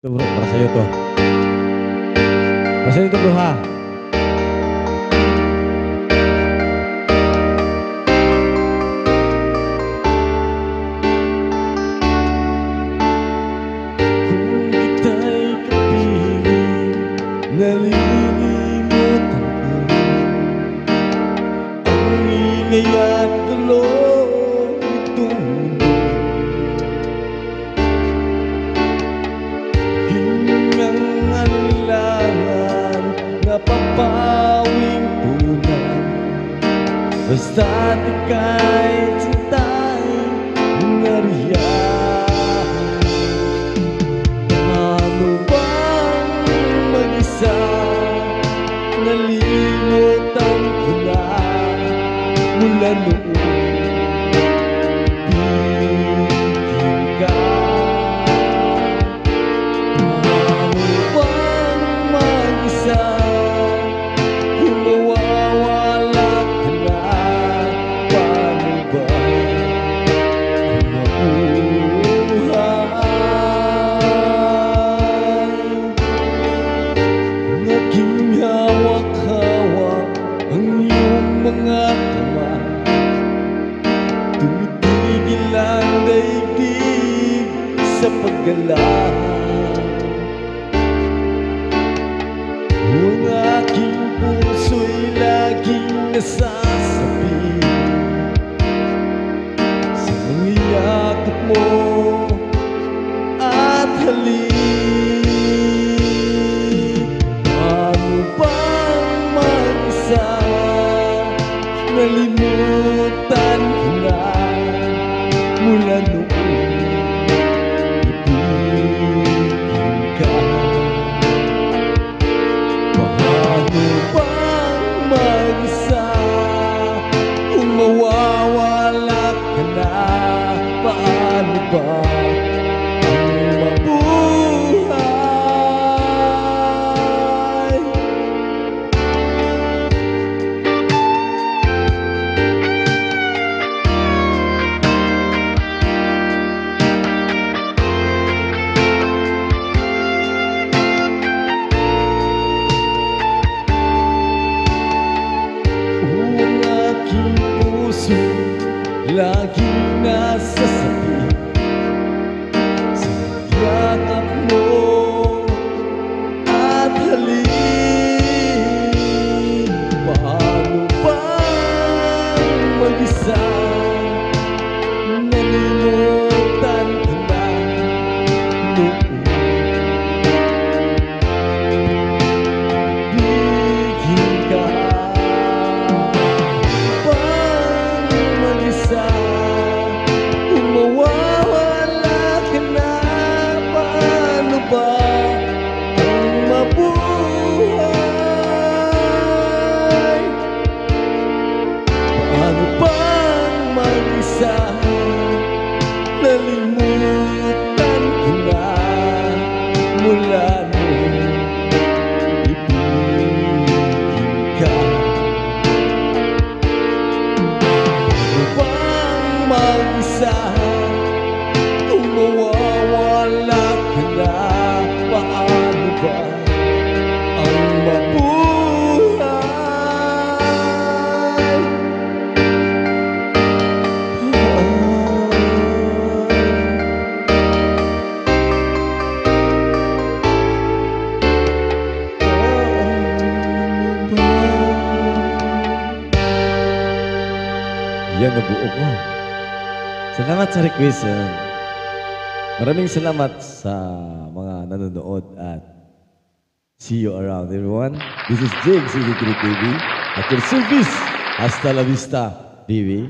Ito bro, para sa'yo to. Para sa'yo to bro ha. Kung kita'y kapiling, nalilimutan ko ang ingay at gulo nitong mundo. Hingang anilangan, napapawing tunan, basta't ika'y sintay nariyan. Paano bang mag-isa, nalimutan ko na mula noon. Bigil ka. Paano bang mag-isa, kung mawawala ka na? Paano ba ang mabuhay? Naging hawak-hawak ang iyong mga kamay, tumitigil ang daigdig sa paggalaw. Ang aking puso'y laging nasasabi sa mga yakap mo at halik. Paano bang mag-isa, nalimutan ko na mula noon. Ibigin ka. Paano bang mag-isa, kung mawawala ka na? Paano ba ang mabuhay? Ang aking puso laging nasasabi sa yakap mo at halik. Paano bang mag-isa, nalimutan ko na noon. Bigil ka. Kung mawawala ka na, paano ba ang mabuhay? Paano bang mag-isa, nalimutan ko na mula noon. Ibigin ka. Mag-isa, kung mawawala ka na, paano ba ang mabuhay? Yan ang buo ko. Salamat sa request yan. Maraming salamat sa mga nanonood at see you around everyone. This is Jake, CC3 TV at your service. Hasta la vista, TV.